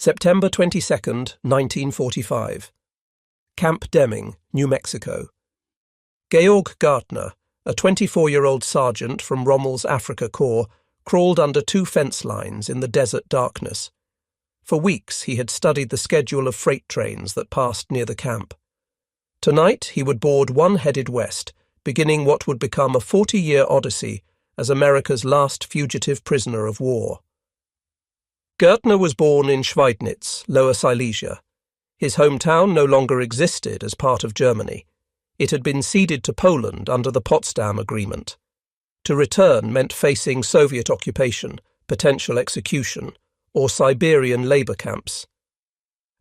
September 22nd, 1945. Camp Deming, New Mexico. Georg Gartner, a 24-year-old sergeant from Rommel's Africa Corps, crawled under 2 fence lines in the desert darkness. For weeks he had studied the schedule of freight trains that passed near the camp. Tonight he would board one headed west, beginning what would become a 40-year odyssey as America's last fugitive prisoner of war. Gartner was born in Schweidnitz, Lower Silesia. His hometown no longer existed as part of Germany. It had been ceded to Poland under the Potsdam Agreement. To return meant facing Soviet occupation, potential execution, or Siberian labor camps.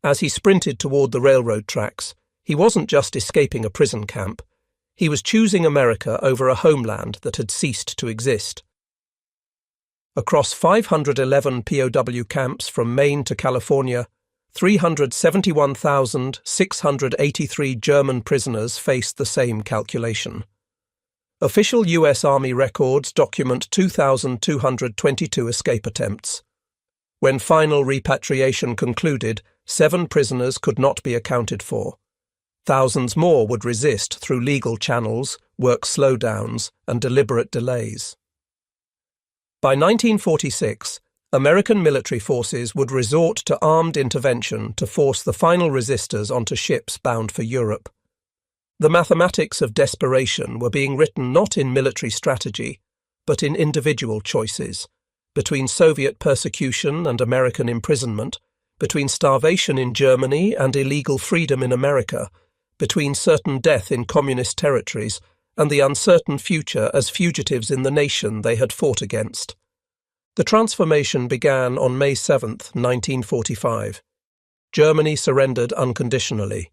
As he sprinted toward the railroad tracks, he wasn't just escaping a prison camp. He was choosing America over a homeland that had ceased to exist. Across 511 POW camps from Maine to California, 371,683 German prisoners faced the same calculation. Official U.S. Army records document 2,222 escape attempts. When final repatriation concluded, 7 prisoners could not be accounted for. Thousands more would resist through legal channels, work slowdowns, and deliberate delays. By 1946, American military forces would resort to armed intervention to force the final resistors onto ships bound for Europe. The mathematics of desperation were being written not in military strategy, but in individual choices, between Soviet persecution and American imprisonment, between starvation in Germany and illegal freedom in America, between certain death in communist territories and the uncertain future as fugitives in the nation they had fought against. The transformation began on May 7, 1945. Germany surrendered unconditionally.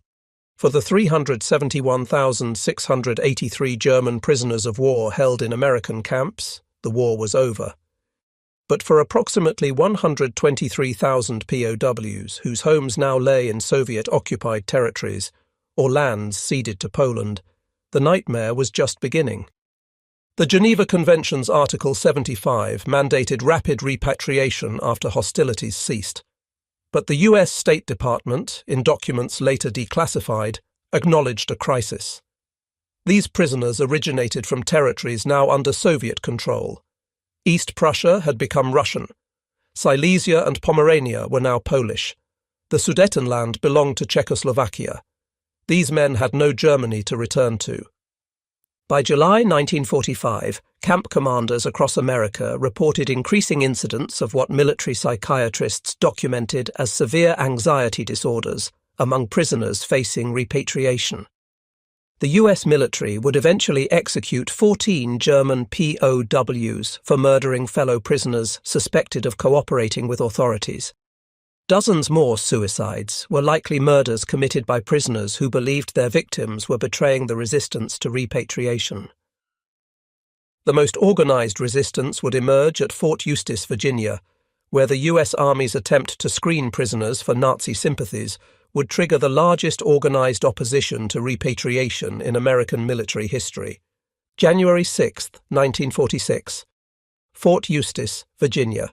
For the 371,683 German prisoners of war held in American camps, the war was over. But for approximately 123,000 POWs, whose homes now lay in Soviet-occupied territories, or lands ceded to Poland, the nightmare was just beginning. The Geneva Convention's Article 75 mandated rapid repatriation after hostilities ceased. But the U.S. State Department, in documents later declassified, acknowledged a crisis. These prisoners originated from territories now under Soviet control. East Prussia had become Russian. Silesia and Pomerania were now Polish. The Sudetenland belonged to Czechoslovakia. These men had no Germany to return to. By July 1945, camp commanders across America reported increasing incidents of what military psychiatrists documented as severe anxiety disorders among prisoners facing repatriation. The U.S. military would eventually execute 14 German POWs for murdering fellow prisoners suspected of cooperating with authorities. Dozens more suicides were likely murders committed by prisoners who believed their victims were betraying the resistance to repatriation. The most organized resistance would emerge at Fort Eustis, Virginia, where the U.S. Army's attempt to screen prisoners for Nazi sympathies would trigger the largest organized opposition to repatriation in American military history. January 6, 1946. Fort Eustis, Virginia.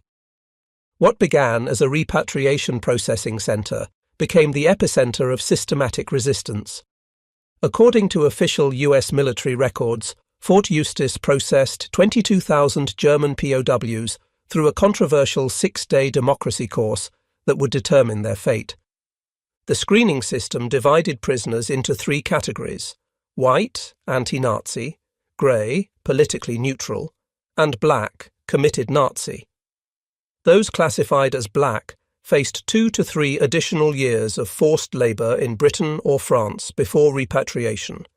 What began as a repatriation processing center became the epicenter of systematic resistance. According to official U.S. military records, Fort Eustis processed 22,000 German POWs through a controversial 6-day democracy course that would determine their fate. The screening system divided prisoners into 3 categories: white, anti-Nazi; grey, politically neutral; and black, committed Nazi. Those classified as black faced 2 to 3 additional years of forced labour in Britain or France before repatriation.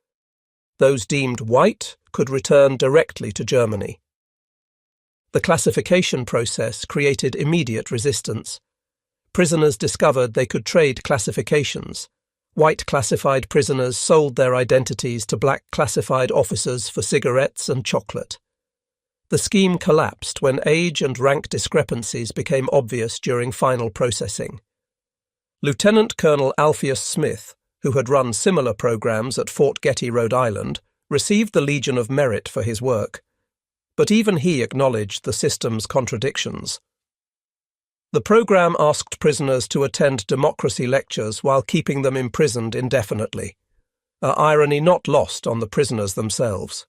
Those deemed white could return directly to Germany. The classification process created immediate resistance. Prisoners discovered they could trade classifications. White classified prisoners sold their identities to black classified officers for cigarettes and chocolate. The scheme collapsed when age and rank discrepancies became obvious during final processing. Lieutenant Colonel Alpheus Smith, who had run similar programs at Fort Getty, Rhode Island, received the Legion of Merit for his work. But even he acknowledged the system's contradictions. The program asked prisoners to attend democracy lectures while keeping them imprisoned indefinitely, an irony not lost on the prisoners themselves.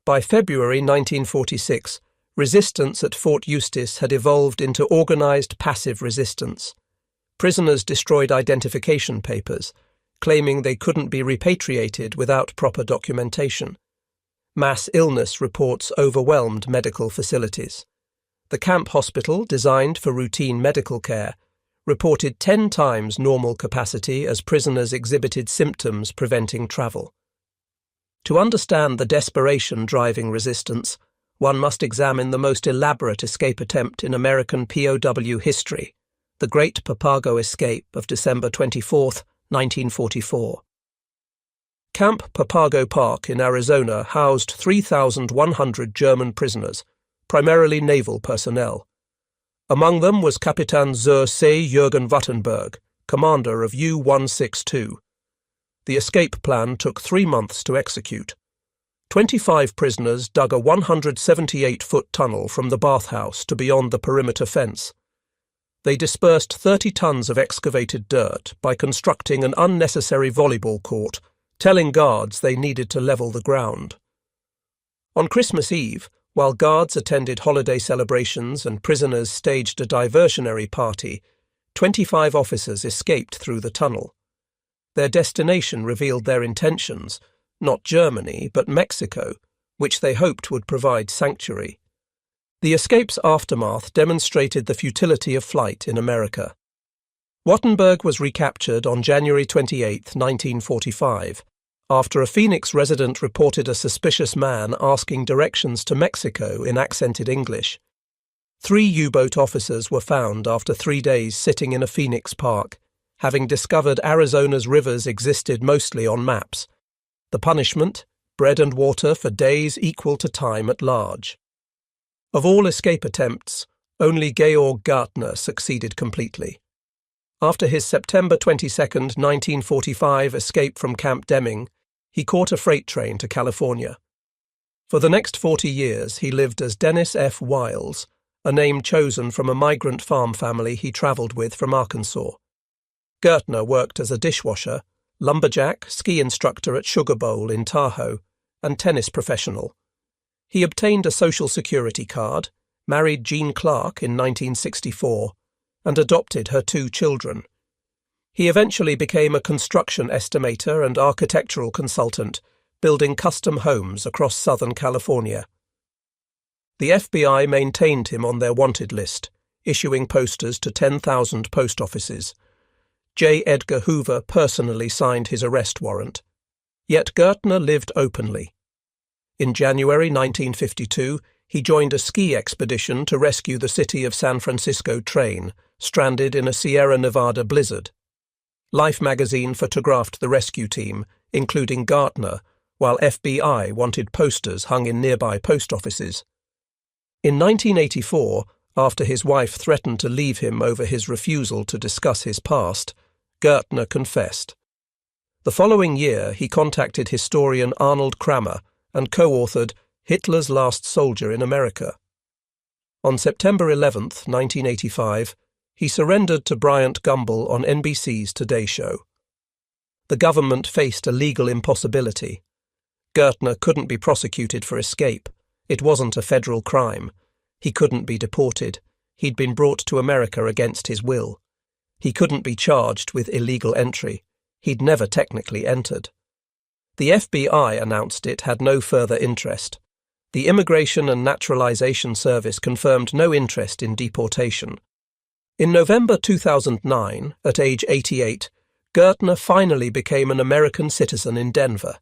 By February 1946, resistance at Fort Eustis had evolved into organised passive resistance. Prisoners destroyed identification papers, claiming they couldn't be repatriated without proper documentation. Mass illness reports overwhelmed medical facilities. The camp hospital, designed for routine medical care, reported 10 times normal capacity as prisoners exhibited symptoms preventing travel. To understand the desperation driving resistance, one must examine the most elaborate escape attempt in American POW history, the Great Papago Escape of December 24, 1944. Camp Papago Park in Arizona housed 3,100 German prisoners, primarily naval personnel. Among them was Captain Zur See Jürgen Wattenberg, commander of U-162. The escape plan took 3 months to execute. 25 prisoners dug a 178-foot tunnel from the bathhouse to beyond the perimeter fence. They dispersed 30 tons of excavated dirt by constructing an unnecessary volleyball court, telling guards they needed to level the ground. On Christmas Eve, while guards attended holiday celebrations and prisoners staged a diversionary party, 25 officers escaped through the tunnel. Their destination revealed their intentions, not Germany, but Mexico, which they hoped would provide sanctuary. The escape's aftermath demonstrated the futility of flight in America. Wattenberg was recaptured on January 28, 1945, after a Phoenix resident reported a suspicious man asking directions to Mexico in accented English. 3 U-boat officers were found after 3 days sitting in a Phoenix park, having discovered Arizona's rivers existed mostly on maps. The punishment, bread and water for days equal to time at large. Of all escape attempts, only Georg Gartner succeeded completely. After his September 22, 1945 escape from Camp Deming, he caught a freight train to California. For the next 40 years he lived as Dennis F. Wiles, a name chosen from a migrant farm family he travelled with from Arkansas. Gertner worked as a dishwasher, lumberjack, ski instructor at Sugar Bowl in Tahoe, and tennis professional. He obtained a Social Security card, married Jean Clark in 1964, and adopted her 2 children. He eventually became a construction estimator and architectural consultant, building custom homes across Southern California. The FBI maintained him on their wanted list, issuing posters to 10,000 post offices. J. Edgar Hoover personally signed his arrest warrant. Yet Gertner lived openly. In January 1952, he joined a ski expedition to rescue the city of San Francisco train, stranded in a Sierra Nevada blizzard. Life magazine photographed the rescue team, including Gartner, while FBI wanted posters hung in nearby post offices. In 1984, after his wife threatened to leave him over his refusal to discuss his past, Gertner confessed. The following year, he contacted historian Arnold Kramer and co-authored Hitler's Last Soldier in America. On September 11, 1985, he surrendered to Bryant Gumbel on NBC's Today Show. The government faced a legal impossibility. Gertner couldn't be prosecuted for escape. It wasn't a federal crime. He couldn't be deported. He'd been brought to America against his will. He couldn't be charged with illegal entry. He'd never technically entered. The FBI announced it had no further interest. The Immigration and Naturalization Service confirmed no interest in deportation. In November 2009, at age 88, Gertner finally became an American citizen in Denver.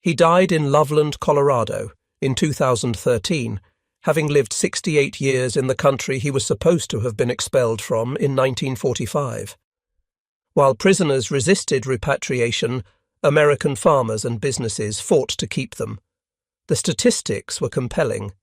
He died in Loveland, Colorado, in 2013, having lived 68 years in the country he was supposed to have been expelled from in 1945. While prisoners resisted repatriation, American farmers and businesses fought to keep them. The statistics were compelling.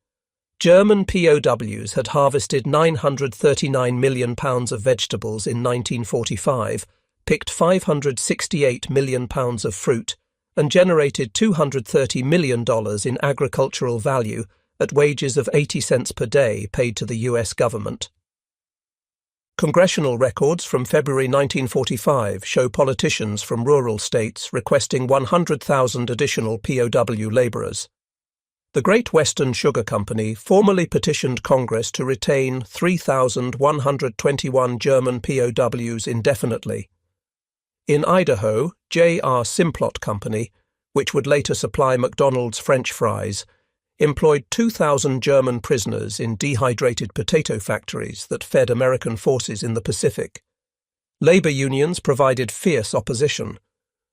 German POWs had harvested 939 million pounds of vegetables in 1945, picked 568 million pounds of fruit, and generated $230 million in agricultural value at wages of 80 cents per day paid to the US government. Congressional records from February 1945 show politicians from rural states requesting 100,000 additional POW laborers. The Great Western Sugar Company formally petitioned Congress to retain 3,121 German POWs indefinitely. In Idaho, J.R. Simplot Company, which would later supply McDonald's French fries, employed 2,000 German prisoners in dehydrated potato factories that fed American forces in the Pacific. Labor unions provided fierce opposition.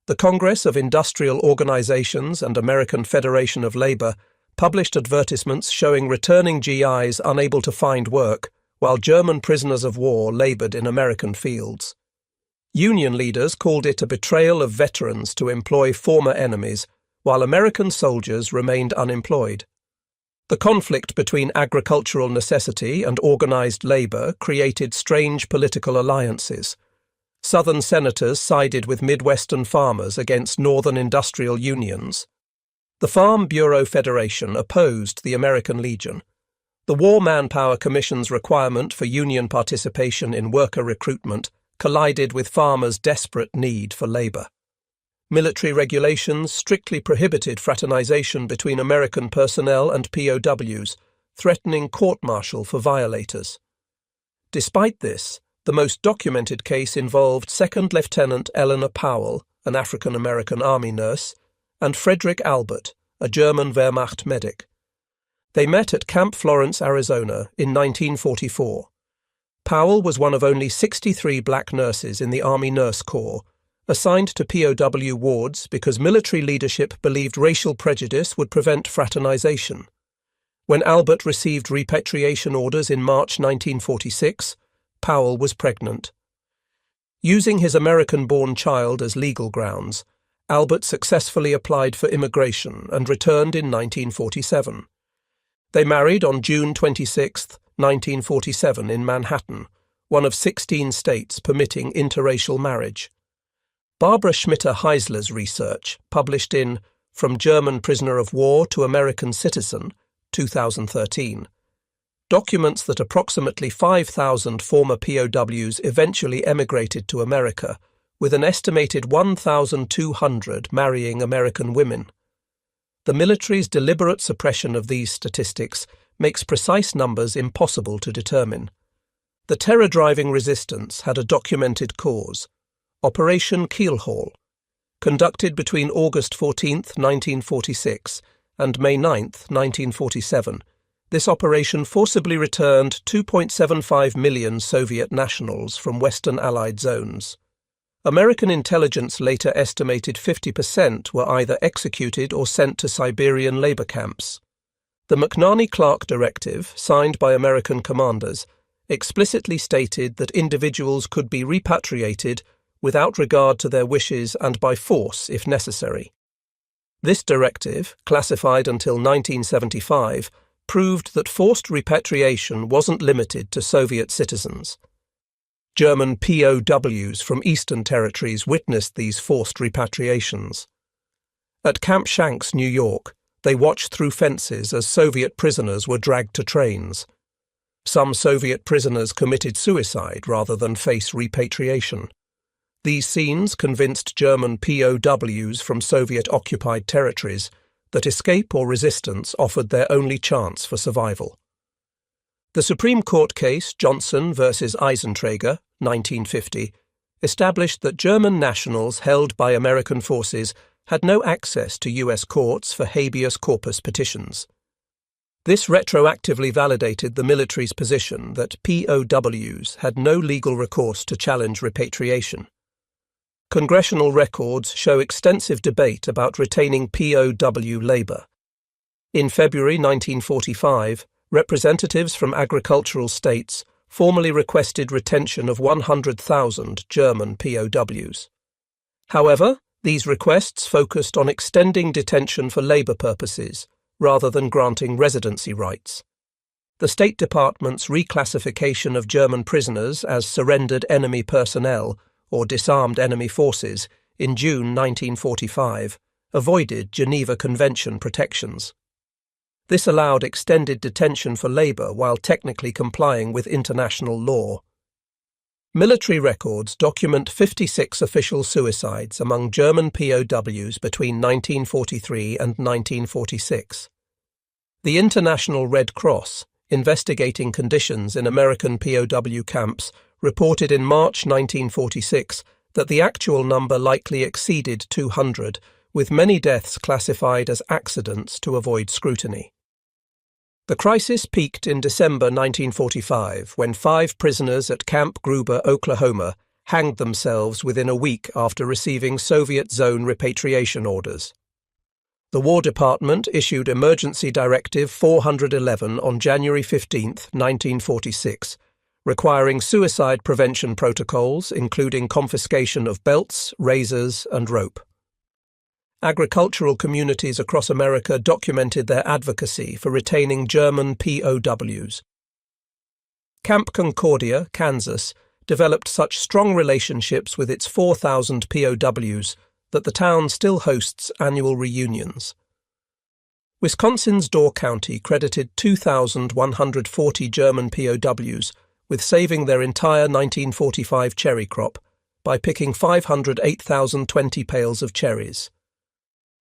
The Congress of Industrial Organizations and American Federation of Labor published advertisements showing returning GIs unable to find work, while German prisoners of war labored in American fields. Union leaders called it a betrayal of veterans to employ former enemies, while American soldiers remained unemployed. The conflict between agricultural necessity and organized labor created strange political alliances. Southern senators sided with Midwestern farmers against Northern industrial unions. The Farm Bureau Federation opposed the American Legion. The War Manpower Commission's requirement for union participation in worker recruitment collided with farmers' desperate need for labor. Military regulations strictly prohibited fraternization between American personnel and POWs, threatening court-martial for violators. Despite this, the most documented case involved Second Lieutenant Eleanor Powell, an African-American Army nurse, and Frederick Albert, a German Wehrmacht medic. They met at Camp Florence, Arizona, in 1944. Powell was one of only 63 black nurses in the Army Nurse Corps, assigned to POW wards because military leadership believed racial prejudice would prevent fraternization. When Albert received repatriation orders in March 1946, Powell was pregnant. Using his American-born child as legal grounds, Albert successfully applied for immigration and returned in 1947. They married on June 26, 1947 in Manhattan, one of 16 states permitting interracial marriage. Barbara Schmitter-Heisler's research, published in From German Prisoner of War to American Citizen, 2013, documents that approximately 5,000 former POWs eventually emigrated to America, with an estimated 1,200 marrying American women. The military's deliberate suppression of these statistics makes precise numbers impossible to determine. The terror-driving resistance had a documented cause: Operation Keelhaul. Conducted between August 14, 1946 and May 9, 1947, this operation forcibly returned 2.75 million Soviet nationals from Western Allied zones. American intelligence later estimated 50% were either executed or sent to Siberian labor camps. The McNarney-Clark Directive, signed by American commanders, explicitly stated that individuals could be repatriated without regard to their wishes and by force if necessary. This directive, classified until 1975, proved that forced repatriation wasn't limited to Soviet citizens. German POWs from eastern territories witnessed these forced repatriations. At Camp Shanks, New York, they watched through fences as Soviet prisoners were dragged to trains. Some Soviet prisoners committed suicide rather than face repatriation. These scenes convinced German POWs from Soviet-occupied territories that escape or resistance offered their only chance for survival. The Supreme Court case Johnson v. Eisentrager, 1950, established that German nationals held by American forces had no access to U.S. courts for habeas corpus petitions. This retroactively validated the military's position that POWs had no legal recourse to challenge repatriation. Congressional records show extensive debate about retaining POW labor. In February 1945, representatives from agricultural states formally requested retention of 100,000 German POWs. However, these requests focused on extending detention for labor purposes rather than granting residency rights. The State Department's reclassification of German prisoners as surrendered enemy personnel or disarmed enemy forces in June 1945 avoided Geneva Convention protections. This allowed extended detention for labor while technically complying with international law. Military records document 56 official suicides among German POWs between 1943 and 1946. The International Red Cross, investigating conditions in American POW camps, reported in March 1946 that the actual number likely exceeded 200, with many deaths classified as accidents to avoid scrutiny. The crisis peaked in December 1945 when 5 prisoners at Camp Gruber, Oklahoma, hanged themselves within a week after receiving Soviet zone repatriation orders. The War Department issued Emergency Directive 411 on January 15, 1946, requiring suicide prevention protocols including confiscation of belts, razors, and rope. Agricultural communities across America documented their advocacy for retaining German POWs. Camp Concordia, Kansas, developed such strong relationships with its 4,000 POWs that the town still hosts annual reunions. Wisconsin's Door County credited 2,140 German POWs with saving their entire 1945 cherry crop by picking 508,020 pails of cherries.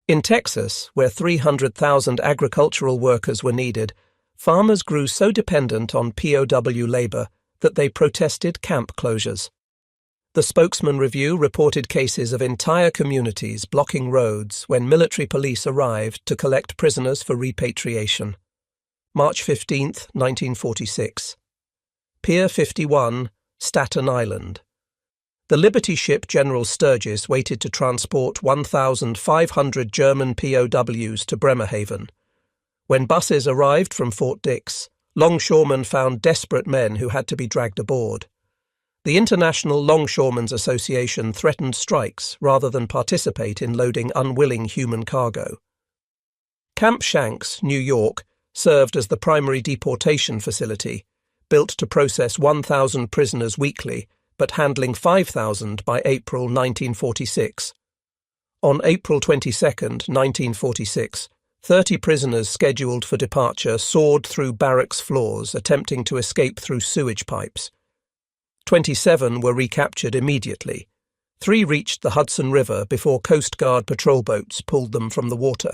In Texas, where 300,000 agricultural workers were needed, farmers grew so dependent on POW labor that they protested camp closures. The Spokesman Review reported cases of entire communities blocking roads when military police arrived to collect prisoners for repatriation. March 15, 1946. Pier 51, Staten Island. The Liberty ship General Sturgis waited to transport 1,500 German POWs to Bremerhaven. When buses arrived from Fort Dix, longshoremen found desperate men who had to be dragged aboard. The International Longshoremen's Association threatened strikes rather than participate in loading unwilling human cargo. Camp Shanks, New York, served as the primary deportation facility, built to process 1,000 prisoners weekly, but handling 5,000 by April 1946. On April 22, 1946, 30 prisoners scheduled for departure soared through barracks floors, attempting to escape through sewage pipes. 27 were recaptured immediately. 3 reached the Hudson River before Coast Guard patrol boats pulled them from the water.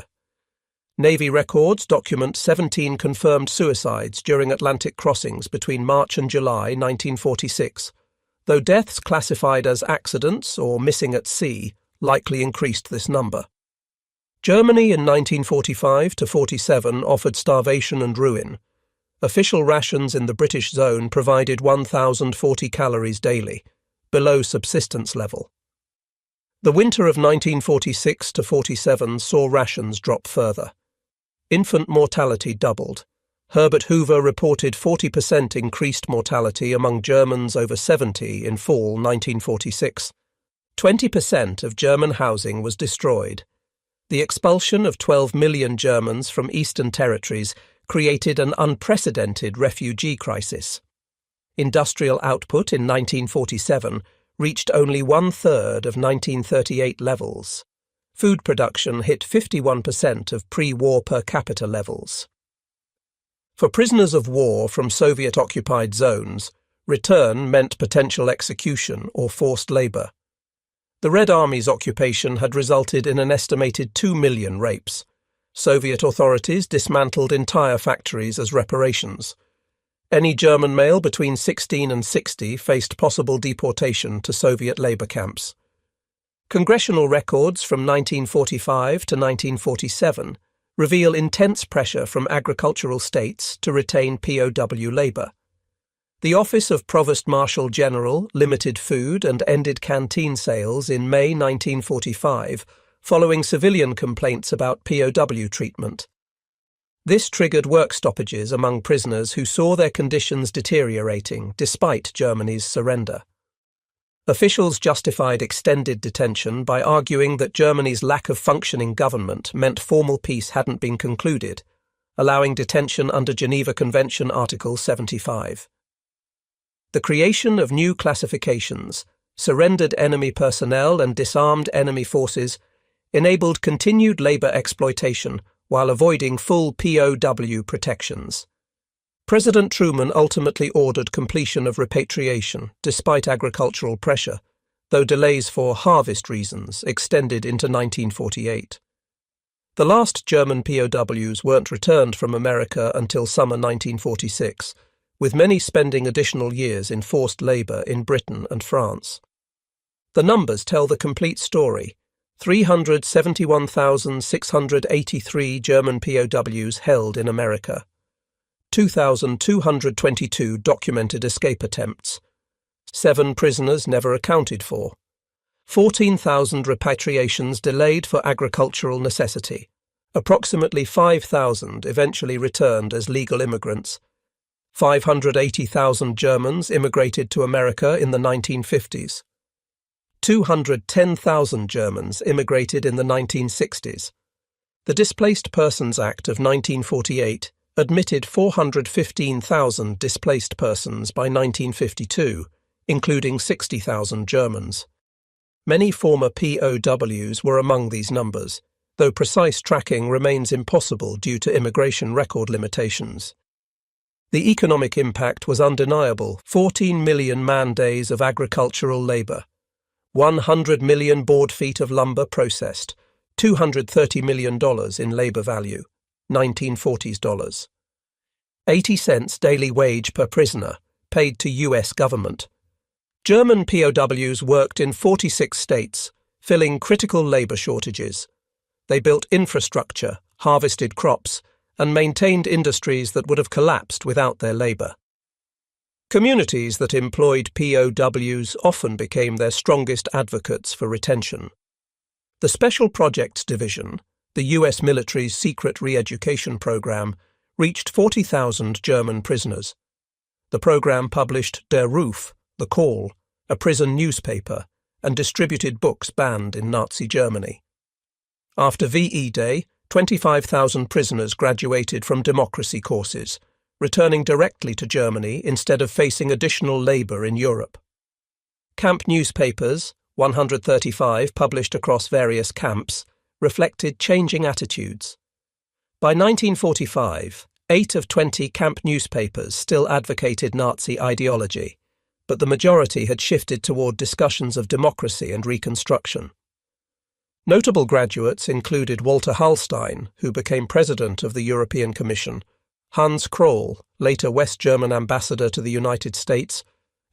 Navy records document 17 confirmed suicides during Atlantic crossings between March and July 1946, though deaths classified as accidents or missing at sea likely increased this number. Germany in 1945 to 47 offered starvation and ruin. Official rations in the British zone provided 1,040 calories daily, below subsistence level. The winter of 1946 to 47 saw rations drop further. Infant mortality doubled. Herbert Hoover reported 40% increased mortality among Germans over 70 in fall 1946. 20% of German housing was destroyed. The expulsion of 12 million Germans from eastern territories created an unprecedented refugee crisis. Industrial output in 1947 reached only 1/3 of 1938 levels. Food production hit 51% of pre-war per capita levels. For prisoners of war from Soviet-occupied zones, return meant potential execution or forced labor. The Red Army's occupation had resulted in an estimated 2 million rapes. Soviet authorities dismantled entire factories as reparations. Any German male between 16 and 60 faced possible deportation to Soviet labor camps. Congressional records from 1945 to 1947 reveal intense pressure from agricultural states to retain POW labor. The Office of Provost Marshal General limited food and ended canteen sales in May 1945, following civilian complaints about POW treatment. This triggered work stoppages among prisoners who saw their conditions deteriorating despite Germany's surrender. Officials justified extended detention by arguing that Germany's lack of functioning government meant formal peace hadn't been concluded, allowing detention under Geneva Convention Article 75. The creation of new classifications, surrendered enemy personnel and disarmed enemy forces, enabled continued labor exploitation while avoiding full POW protections. President Truman ultimately ordered completion of repatriation, despite agricultural pressure, though delays for harvest reasons extended into 1948. The last German POWs weren't returned from America until summer 1946, with many spending additional years in forced labour in Britain and France. The numbers tell the complete story. 371,683 German POWs held in America. 2,222 documented escape attempts. 7 prisoners never accounted for. 14,000 repatriations delayed for agricultural necessity. Approximately 5,000 eventually returned as legal immigrants. 580,000 Germans immigrated to America in the 1950s. 210,000 Germans immigrated in the 1960s. The Displaced Persons Act of 1948 admitted 415,000 displaced persons by 1952, including 60,000 Germans. Many former POWs were among these numbers, though precise tracking remains impossible due to immigration record limitations. The economic impact was undeniable: 14 million man-days of agricultural labour, 100 million board feet of lumber processed, $230 million in labour value, 1940s dollars. 80 cents daily wage per prisoner, paid to US government. German POWs worked in 46 states, filling critical labour shortages. They built infrastructure, harvested crops, and maintained industries that would have collapsed without their labour. Communities that employed POWs often became their strongest advocates for retention. The Special Projects Division, the US military's secret re-education program, reached 40,000 German prisoners. The program published Der Ruf, The Call, a prison newspaper, and distributed books banned in Nazi Germany. After VE Day, 25,000 prisoners graduated from democracy courses, returning directly to Germany instead of facing additional labour in Europe. Camp newspapers, 135 published across various camps, reflected changing attitudes. By 1945, 8 of 20 camp newspapers still advocated Nazi ideology, but the majority had shifted toward discussions of democracy and reconstruction. Notable graduates included Walter Hallstein, who became president of the European Commission, Hans Kroll, later West German ambassador to the United States,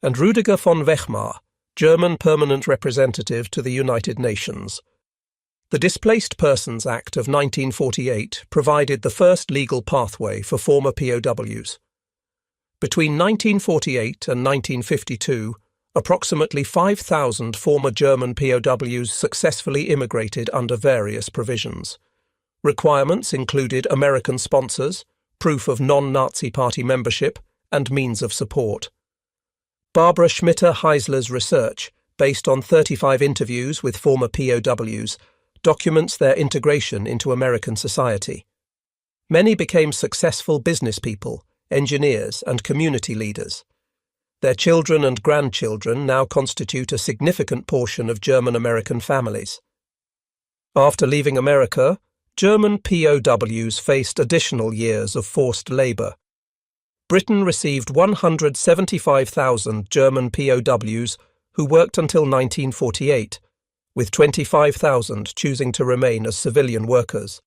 and Rüdiger von Wechmar, German permanent representative to the United Nations. The Displaced Persons Act of 1948 provided the first legal pathway for former POWs. Between 1948 and 1952, approximately 5,000 former German POWs successfully immigrated under various provisions. Requirements included American sponsors, proof of non-Nazi party membership, and means of support. Barbara Schmitter-Heisler's research, based on 35 interviews with former POWs, documents their integration into American society. Many became successful business people, engineers, and community leaders. Their children and grandchildren now constitute a significant portion of German-American families. After leaving America, German POWs faced additional years of forced labour. Britain received 175,000 German POWs who worked until 1948, with 25,000 choosing to remain as civilian workers.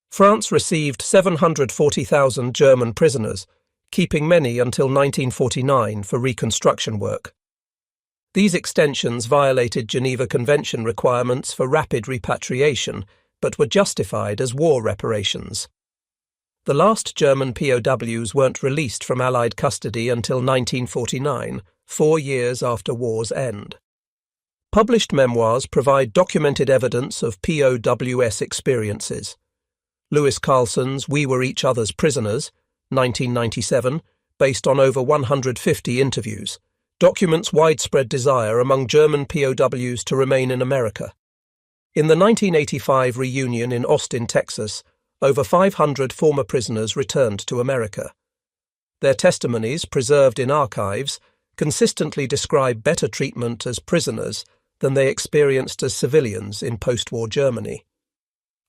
France received 740,000 German prisoners, keeping many until 1949 for reconstruction work. These extensions violated Geneva Convention requirements for rapid repatriation, but were justified as war reparations. The last German POWs weren't released from Allied custody until 1949, 4 years after war's end. Published memoirs provide documented evidence of POWs experiences. Louis Carlson's We Were Each Other's Prisoners, 1997, based on over 150 interviews, documents widespread desire among German POWs to remain in America. In the 1985 reunion in Austin, Texas, over 500 former prisoners returned to America. Their testimonies, preserved in archives, consistently describe better treatment as prisoners than they experienced as civilians in post-war Germany.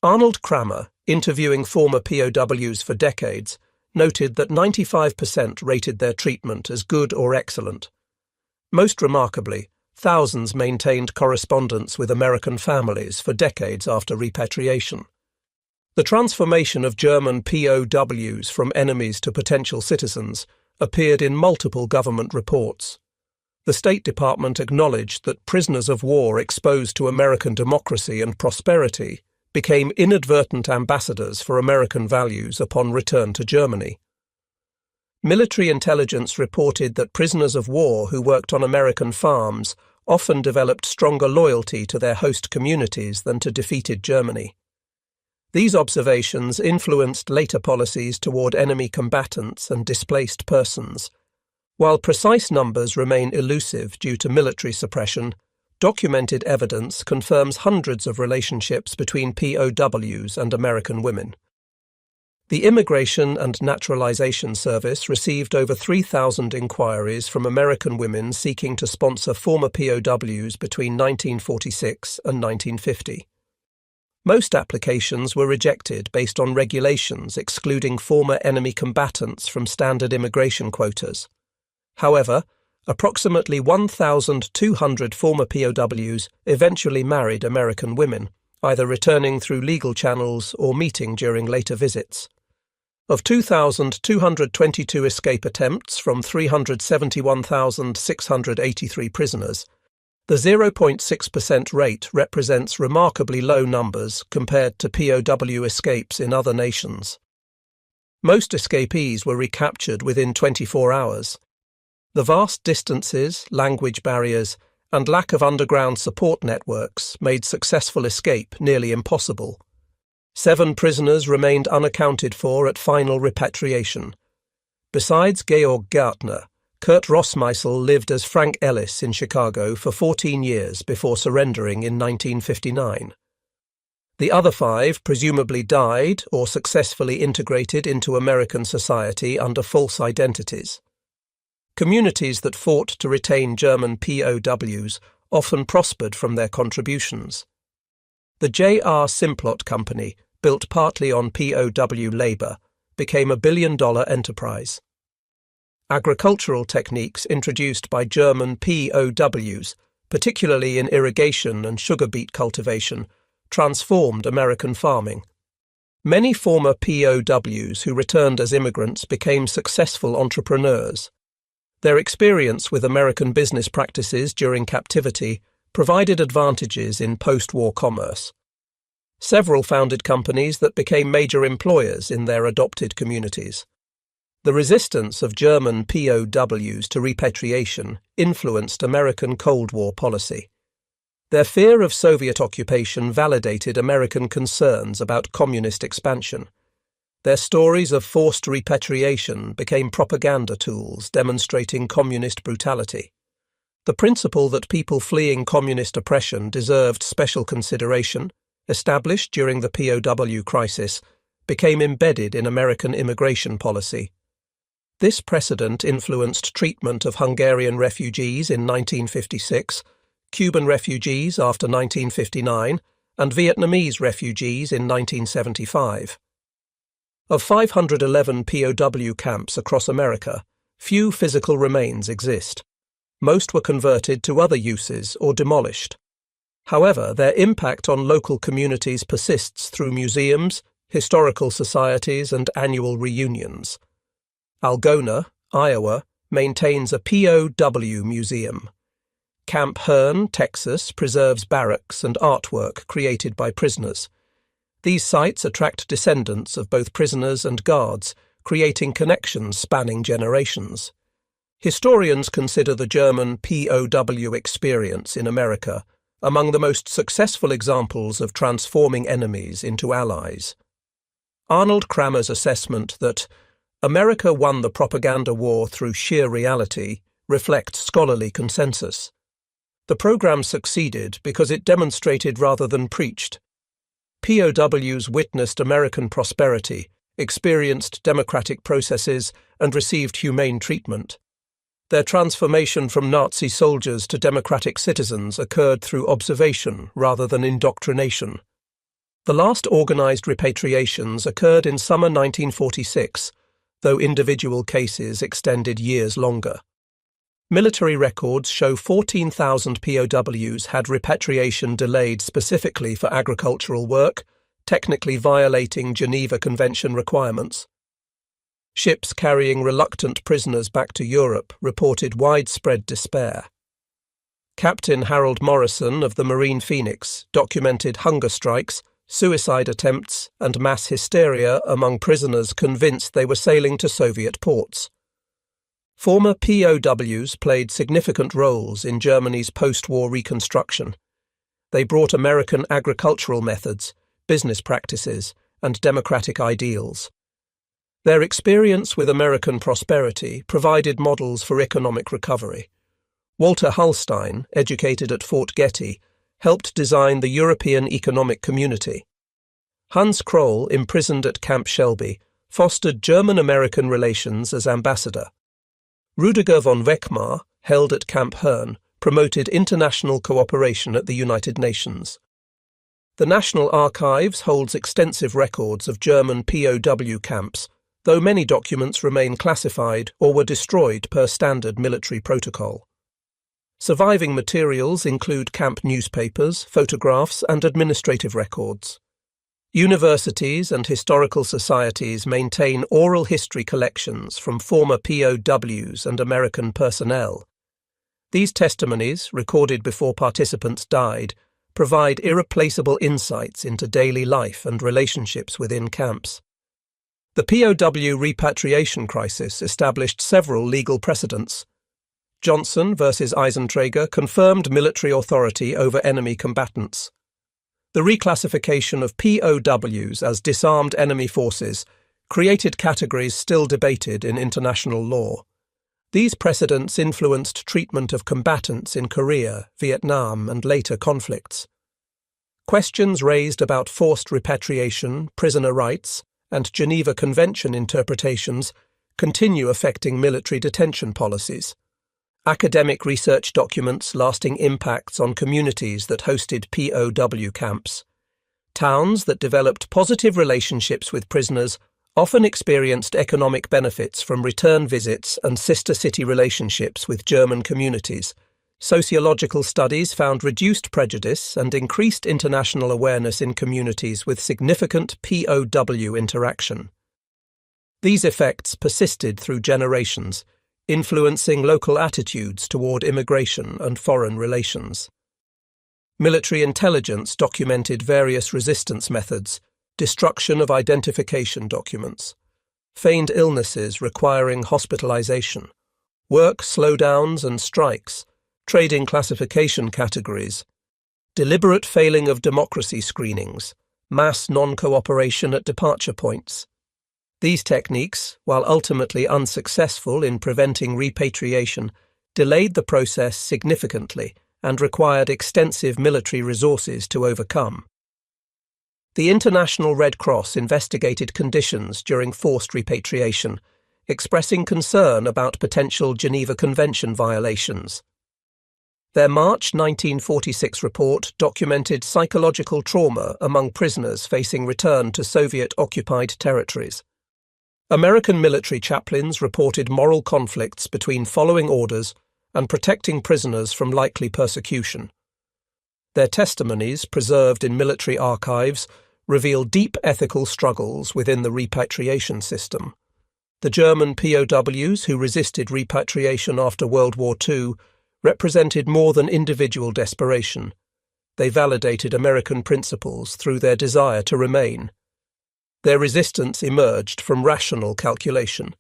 Arnold Kramer, interviewing former POWs for decades, noted that 95% rated their treatment as good or excellent. Most remarkably, thousands maintained correspondence with American families for decades after repatriation. The transformation of German POWs from enemies to potential citizens appeared in multiple government reports. The State Department acknowledged that prisoners of war exposed to American democracy and prosperity became inadvertent ambassadors for American values upon return to Germany. Military intelligence reported that prisoners of war who worked on American farms often developed stronger loyalty to their host communities than to defeated Germany. These observations influenced later policies toward enemy combatants and displaced persons. While precise numbers remain elusive due to military suppression, documented evidence confirms hundreds of relationships between POWs and American women. The Immigration and Naturalization Service received over 3,000 inquiries from American women seeking to sponsor former POWs between 1946 and 1950. Most applications were rejected based on regulations excluding former enemy combatants from standard immigration quotas. However, approximately 1,200 former POWs eventually married American women, either returning through legal channels or meeting during later visits. Of 2,222 escape attempts from 371,683 prisoners, the 0.6% rate represents remarkably low numbers compared to POW escapes in other nations. Most escapees were recaptured within 24 hours. The vast distances, language barriers, and lack of underground support networks made successful escape nearly impossible. 7 prisoners remained unaccounted for at final repatriation. Besides Georg Gartner, Kurt Rossmeisel lived as Frank Ellis in Chicago for 14 years before surrendering in 1959. The other 5 presumably died or successfully integrated into American society under false identities. Communities that fought to retain German POWs often prospered from their contributions. The J.R. Simplot Company, built partly on POW labour, became a billion-dollar enterprise. Agricultural techniques introduced by German POWs, particularly in irrigation and sugar beet cultivation, transformed American farming. Many former POWs who returned as immigrants became successful entrepreneurs. Their experience with American business practices during captivity provided advantages in post-war commerce. Several founded companies that became major employers in their adopted communities. The resistance of German POWs to repatriation influenced American Cold War policy. Their fear of Soviet occupation validated American concerns about communist expansion. Their stories of forced repatriation became propaganda tools demonstrating communist brutality. The principle that people fleeing communist oppression deserved special consideration, established during the POW crisis, became embedded in American immigration policy. This precedent influenced treatment of Hungarian refugees in 1956, Cuban refugees after 1959, and Vietnamese refugees in 1975. Of 511 POW camps across America, few physical remains exist. Most were converted to other uses or demolished. However, their impact on local communities persists through museums, historical societies, and annual reunions. Algona, Iowa, maintains a POW museum. Camp Hearn, Texas, preserves barracks and artwork created by prisoners. These sites attract descendants of both prisoners and guards, creating connections spanning generations. Historians consider the German POW experience in America among the most successful examples of transforming enemies into allies. Arnold Kramer's assessment that America won the propaganda war through sheer reality reflects scholarly consensus. The program succeeded because it demonstrated rather than preached. POWs witnessed American prosperity, experienced democratic processes, and received humane treatment. Their transformation from Nazi soldiers to democratic citizens occurred through observation rather than indoctrination. The last organized repatriations occurred in summer 1946, though individual cases extended years longer. Military records show 14,000 POWs had repatriation delayed specifically for agricultural work, technically violating Geneva Convention requirements. Ships carrying reluctant prisoners back to Europe reported widespread despair. Captain Harold Morrison of the Marine Phoenix documented hunger strikes, suicide attempts, and mass hysteria among prisoners convinced they were sailing to Soviet ports. Former POWs played significant roles in Germany's post-war reconstruction. They brought American agricultural methods, business practices, and democratic ideals. Their experience with American prosperity provided models for economic recovery. Walter Hallstein, educated at Fort Getty, helped design the European Economic Community. Hans Kroll, imprisoned at Camp Shelby, fostered German-American relations as ambassador. Rudiger von Weckmar, held at Camp Herne, promoted international cooperation at the United Nations. The National Archives holds extensive records of German POW camps, though many documents remain classified or were destroyed per standard military protocol. Surviving materials include camp newspapers, photographs, and administrative records. Universities and historical societies maintain oral history collections from former POWs and American personnel. These testimonies, recorded before participants died, provide irreplaceable insights into daily life and relationships within camps. The POW repatriation crisis established several legal precedents. Johnson versus Eisentrager confirmed military authority over enemy combatants. The reclassification of POWs as disarmed enemy forces created categories still debated in international law. These precedents influenced treatment of combatants in Korea, Vietnam, and later conflicts. Questions raised about forced repatriation, prisoner rights, and Geneva Convention interpretations continue affecting military detention policies. Academic research documents lasting impacts on communities that hosted POW camps. Towns that developed positive relationships with prisoners often experienced economic benefits from return visits and sister city relationships with German communities. Sociological studies found reduced prejudice and increased international awareness in communities with significant POW interaction. These effects persisted through generations, influencing local attitudes toward immigration and foreign relations. Military intelligence documented various resistance methods, destruction of identification documents, feigned illnesses requiring hospitalization, work slowdowns and strikes, trading classification categories, deliberate failing of democracy screenings, mass non-cooperation at departure points. These techniques, while ultimately unsuccessful in preventing repatriation, delayed the process significantly and required extensive military resources to overcome. The International Red Cross investigated conditions during forced repatriation, expressing concern about potential Geneva Convention violations. Their March 1946 report documented psychological trauma among prisoners facing return to Soviet-occupied territories. American military chaplains reported moral conflicts between following orders and protecting prisoners from likely persecution. Their testimonies, preserved in military archives, reveal deep ethical struggles within the repatriation system. The German POWs who resisted repatriation after World War II represented more than individual desperation. They validated American principles through their desire to remain. Their resistance emerged from rational calculation.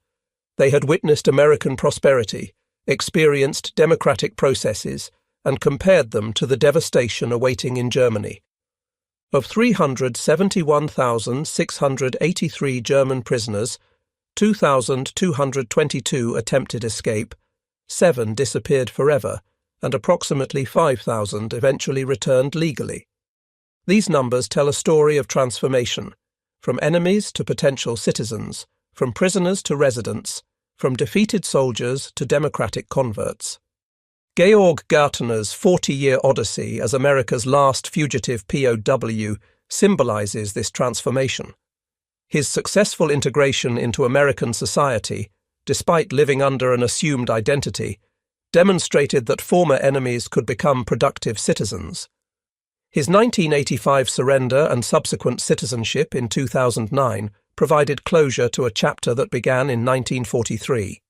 They had witnessed American prosperity, experienced democratic processes, and compared them to the devastation awaiting in Germany. Of 371,683 German prisoners, 2,222 attempted escape, 7 disappeared forever, and approximately 5,000 eventually returned legally. These numbers tell a story of transformation, from enemies to potential citizens, from prisoners to residents, from defeated soldiers to democratic converts. Georg Gartner's 40-year odyssey as America's last fugitive POW symbolizes this transformation. His successful integration into American society, despite living under an assumed identity, demonstrated that former enemies could become productive citizens. His 1985 surrender and subsequent citizenship in 2009 provided closure to a chapter that began in 1943.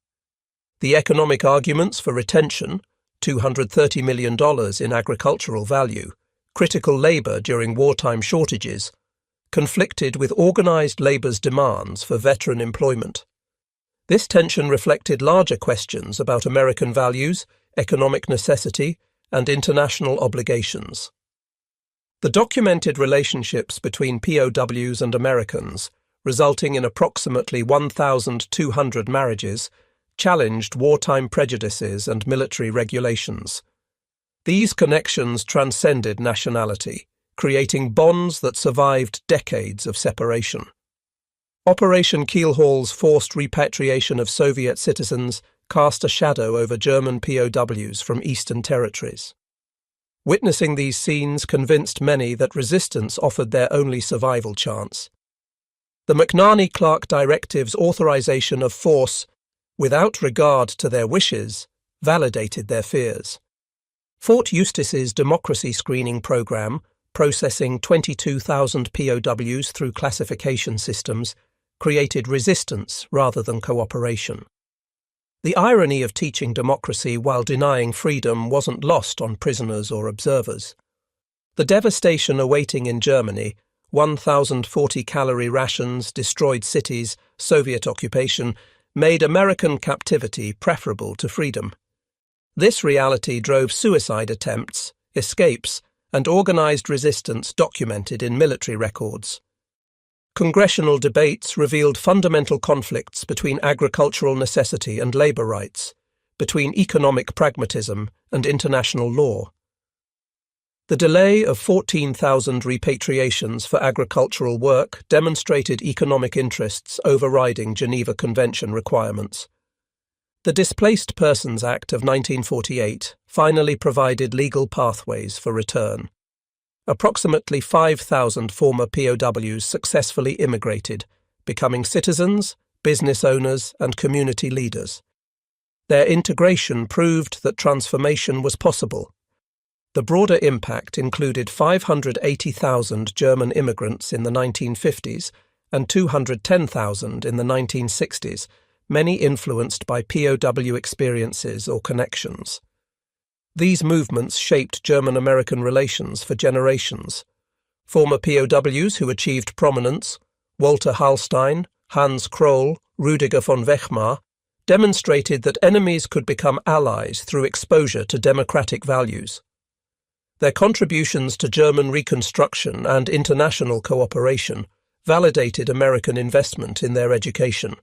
The economic arguments for retention, $230 million in agricultural value, critical labour during wartime shortages, conflicted with organised labour's demands for veteran employment. This tension reflected larger questions about American values, economic necessity, and international obligations. The documented relationships between POWs and Americans, resulting in approximately 1,200 marriages, challenged wartime prejudices and military regulations. These connections transcended nationality, creating bonds that survived decades of separation. Operation Keelhaul's forced repatriation of Soviet citizens cast a shadow over German POWs from Eastern territories. Witnessing these scenes convinced many that resistance offered their only survival chance. The McNerney-Clark Directive's authorization of force, without regard to their wishes, validated their fears. Fort Eustis's democracy screening program, processing 22,000 POWs through classification systems, created resistance rather than cooperation. The irony of teaching democracy while denying freedom wasn't lost on prisoners or observers. The devastation awaiting in Germany, 1,040-calorie rations, destroyed cities, Soviet occupation, made American captivity preferable to freedom. This reality drove suicide attempts, escapes, and organized resistance documented in military records. Congressional debates revealed fundamental conflicts between agricultural necessity and labor rights, between economic pragmatism and international law. The delay of 14,000 repatriations for agricultural work demonstrated economic interests overriding Geneva Convention requirements. The Displaced Persons Act of 1948 finally provided legal pathways for return. Approximately 5,000 former POWs successfully immigrated, becoming citizens, business owners, and community leaders. Their integration proved that transformation was possible. The broader impact included 580,000 German immigrants in the 1950s and 210,000 in the 1960s, many influenced by POW experiences or connections. These movements shaped German-American relations for generations. Former POWs who achieved prominence, Walter Hallstein, Hans Kroll, Rüdiger von Wechmar, demonstrated that enemies could become allies through exposure to democratic values. Their contributions to German reconstruction and international cooperation validated American investment in their education.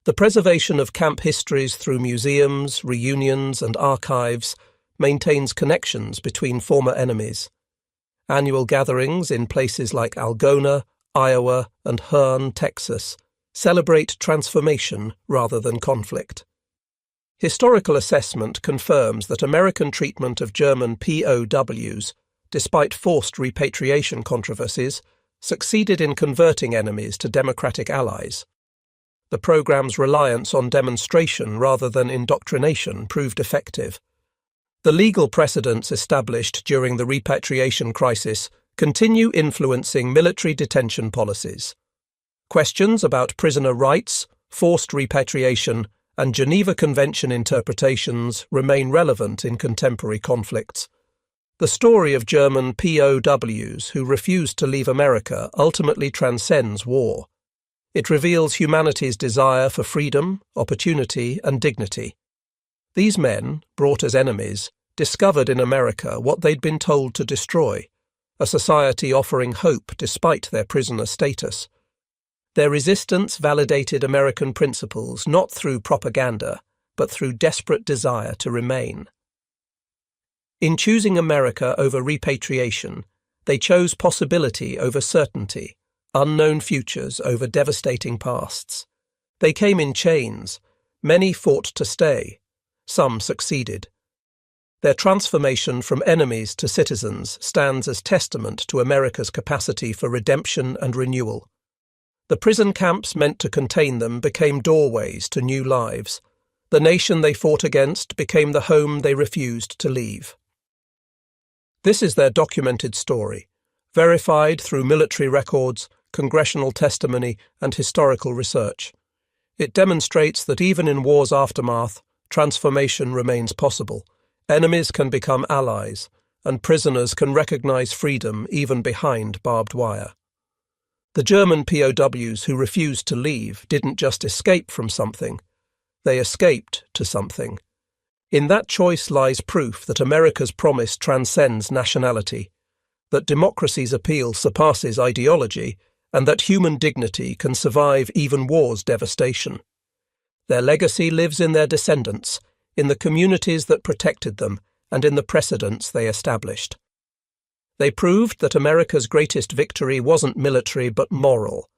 The preservation of camp histories through museums, reunions, and archives maintains connections between former enemies. Annual gatherings in places like Algona, Iowa, and Hearne, Texas, celebrate transformation rather than conflict. Historical assessment confirms that American treatment of German POWs, despite forced repatriation controversies, succeeded in converting enemies to democratic allies. The program's reliance on demonstration rather than indoctrination proved effective. The legal precedents established during the repatriation crisis continue influencing military detention policies. Questions about prisoner rights, forced repatriation, and Geneva Convention interpretations remain relevant in contemporary conflicts. The story of German POWs who refused to leave America ultimately transcends war. It reveals humanity's desire for freedom, opportunity, and dignity. These men, brought as enemies, discovered in America what they'd been told to destroy, a society offering hope despite their prisoner status. Their resistance validated American principles not through propaganda, but through desperate desire to remain. In choosing America over repatriation, they chose possibility over certainty, unknown futures over devastating pasts. They came in chains. Many fought to stay. Some succeeded. Their transformation from enemies to citizens stands as testament to America's capacity for redemption and renewal. The prison camps meant to contain them became doorways to new lives. The nation they fought against became the home they refused to leave. This is their documented story, verified through military records, congressional testimony, and historical research. It demonstrates that even in war's aftermath, transformation remains possible. Enemies can become allies, and prisoners can recognize freedom even behind barbed wire. The German POWs who refused to leave didn't just escape from something, they escaped to something. In that choice lies proof that America's promise transcends nationality, that democracy's appeal surpasses ideology, and that human dignity can survive even war's devastation. Their legacy lives in their descendants, in the communities that protected them, and in the precedents they established. They proved that America's greatest victory wasn't military but moral,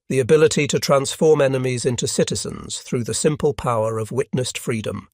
the ability to transform enemies into citizens through the simple power of witnessed freedom.